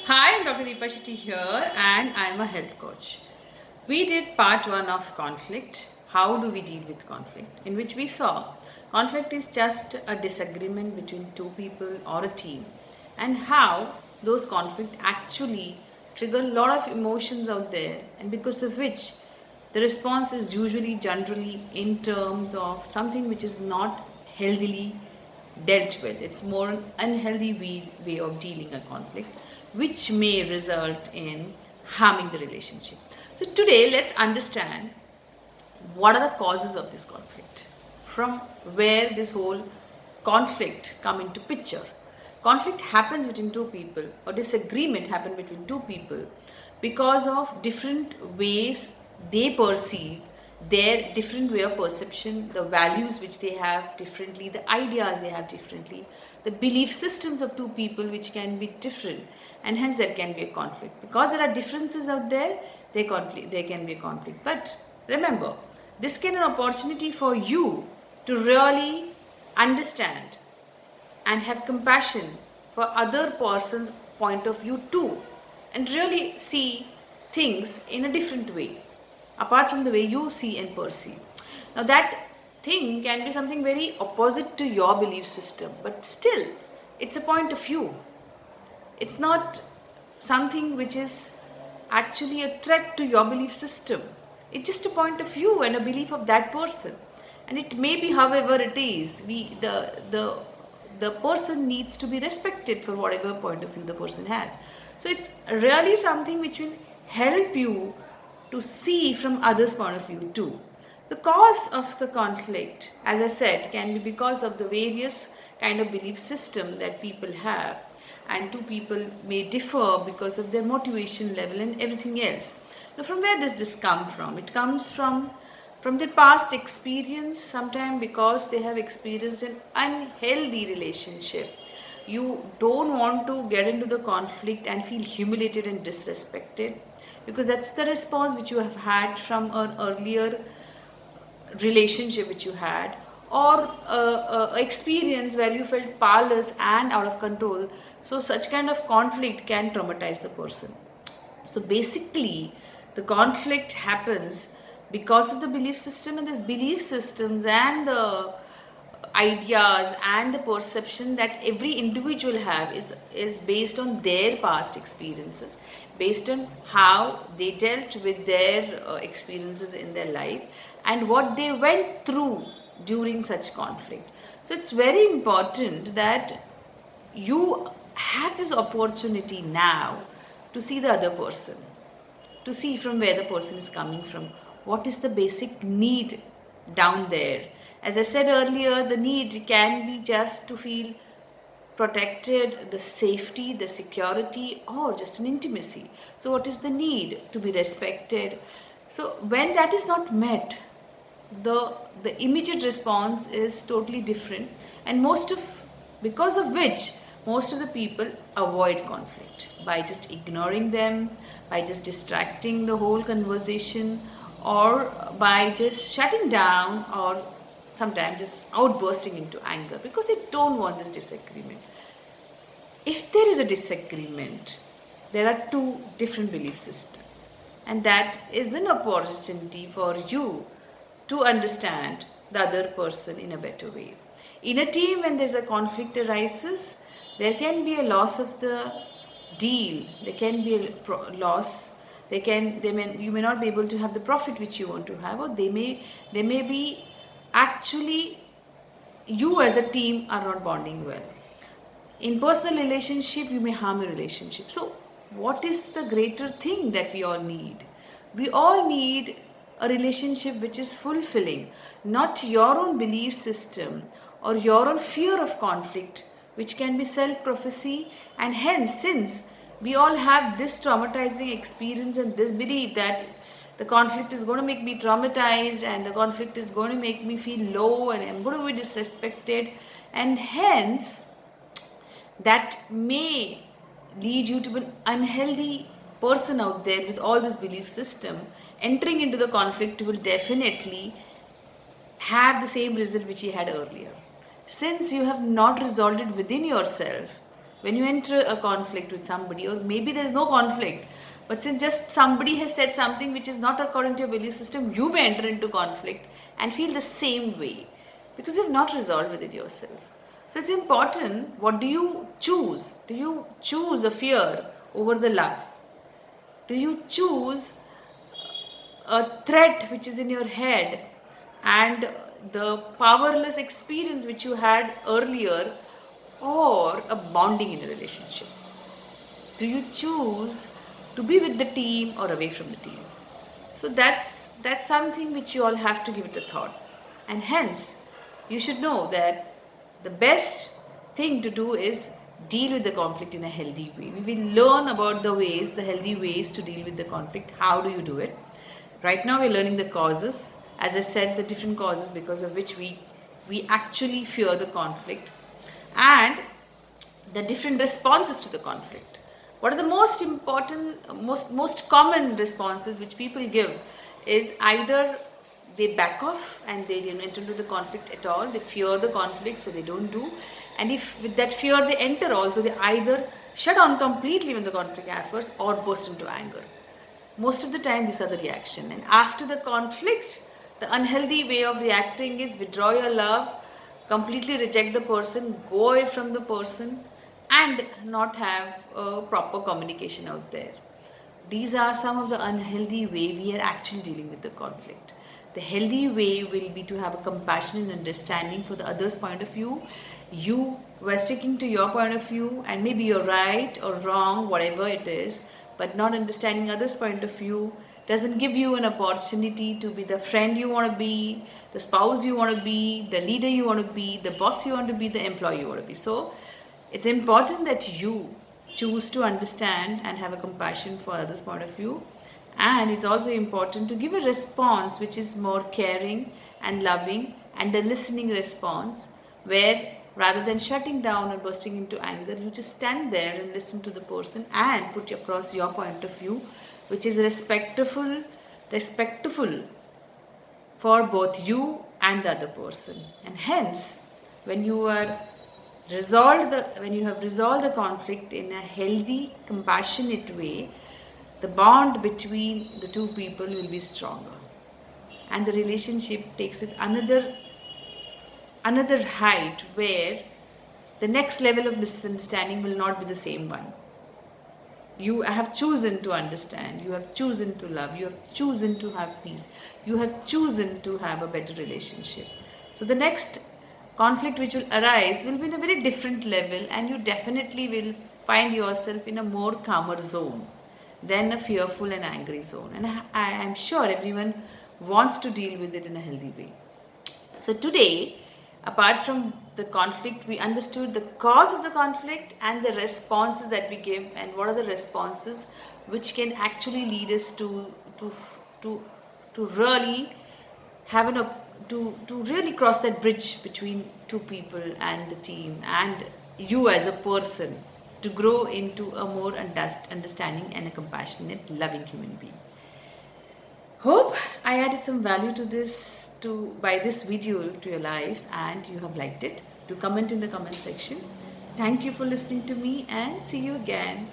Hi, I'm Dr. Deepa Shetty here, and I'm a health coach. We did part one of conflict. How do we deal with conflict? In which we saw conflict is just a disagreement between two people or a team, and how those conflict actually trigger a lot of emotions out there, and because of which the response is usually generally in terms of something which is not healthily dealt with. It's more an unhealthy way of dealing a conflict, which may result in harming the relationship. So today, let's understand what are the causes of this conflict, from where this whole conflict come into picture. Conflict happens between two people, or disagreement happen between two people because of different ways they perceive, their different way of perception, the values which they have differently, the ideas they have differently, the belief systems of two people which can be different, and hence there can be a conflict. Because there are differences out there, there can be a conflict. But remember, this can be an opportunity for you to really understand and have compassion for other person's point of view too, and really see things in a different way apart from the way you see and perceive. Now that thing can be something very opposite to your belief system, but still it's a point of view. It's not something which is actually a threat to your belief system. It's just a point of view and a belief of that person. And it may be however it is. The person needs to be respected for whatever point of view the person has. So it's really something which will help you to see from others' point of view too. The cause of the conflict, as I said, can be because of the various kind of belief system that people have, and two people may differ because of their motivation level and everything else. Now, from where does this come from? It comes from their past experience, sometimes because they have experienced an unhealthy relationship. You don't want to get into the conflict and feel humiliated and disrespected, because that's the response which you have had from an earlier relationship which you had, or experience where you felt powerless and out of control. So such kind of conflict can traumatize the person. So basically the conflict happens because of the belief system, and these belief systems and the ideas and the perception that every individual have is based on their past experiences, based on how they dealt with their experiences in their life and what they went through during such conflict. So it's very important that you have this opportunity now to see the other person, to see from where the person is coming from, what is the basic need down there. As I said earlier, the need can be just to feel protected, the safety, the security, or just an intimacy. So what is the need? To be respected. So when that is not met, the immediate response is totally different, and because of which most of the people avoid conflict by just ignoring them, by just distracting the whole conversation, or by just shutting down, or sometimes just outbursting into anger because they don't want this disagreement. If there is a disagreement, there are two different belief systems, and that is an opportunity for you to understand the other person in a better way. In a team, when there's a conflict arises, there can be a loss of the deal. There can be a loss. You may not be able to have the profit which you want to have, or they may be actually you as a team are not bonding well. In personal relationship, you may harm a relationship. So what is the greater thing that we all need? We all need a relationship which is fulfilling, not your own belief system or your own fear of conflict, which can be self-prophecy. And hence, since we all have this traumatizing experience and this belief that the conflict is going to make me traumatized, and the conflict is going to make me feel low, and I'm going to be disrespected, and hence that may lead you to an unhealthy person out there with all this belief system. Entering into the conflict will definitely have the same result which you had earlier. Since you have not resolved it within yourself, When you enter a conflict with somebody, or maybe there's no conflict, but since just somebody has said something which is not according to your belief system, you may enter into conflict and feel the same way because you've not resolved with it yourself. So it's important, what do you choose? Do you choose a fear over the love? Do you choose a threat which is in your head and the powerless experience which you had earlier, or a bonding in a relationship? Do you choose to be with the team or away from the team? So that's something which you all have to give it a thought. And hence, you should know that the best thing to do is deal with the conflict in a healthy way. We will learn about the healthy ways to deal with the conflict. How do you do it? Right now we're learning the causes. As I said, the different causes because of which we actually fear the conflict, and the different responses to the conflict. What are the most important, most common responses which people give is either they back off and they didn't enter into the conflict at all. They fear the conflict, so they don't do. And if with that fear they enter also, they either shut down completely when the conflict occurs or burst into anger. Most of the time, these are the reaction. And after the conflict, the unhealthy way of reacting is withdraw your love, completely reject the person, go away from the person, and not have a proper communication out there. These are some of the unhealthy way we are actually dealing with the conflict. The healthy way will be to have a compassion and understanding for the other's point of view. You were sticking to your point of view, and maybe you're right or wrong, whatever it is, but not understanding others' point of view doesn't give you an opportunity to be the friend you want to be, the spouse you want to be, the leader you want to be, the boss you want to be, the employee you want to be. So it's important that you choose to understand and have a compassion for others' point of view. And it's also important to give a response which is more caring and loving, and a listening response where rather than shutting down or bursting into anger, you just stand there and listen to the person and put across your point of view, which is respectful for both you and the other person. And hence, when you have resolved the conflict in a healthy, compassionate way, the bond between the two people will be stronger, and the relationship takes it another height where the next level of misunderstanding will not be the same one. You have chosen to understand, you have chosen to love, you have chosen to have peace, you have chosen to have a better relationship. So the next conflict which will arise will be in a very different level, and you definitely will find yourself in a more calmer zone than a fearful and angry zone. And I am sure everyone wants to deal with it in a healthy way. So today, apart from the conflict, we understood the cause of the conflict and the responses that we give, and what are the responses which can actually lead us to really have to really cross that bridge between two people and the team and you as a person, to grow into a more understanding and a compassionate, loving human being. Hope I added some value to this by this video to your life, and you have liked it. Do comment in the comment section. Thank you for listening to me, and see you again.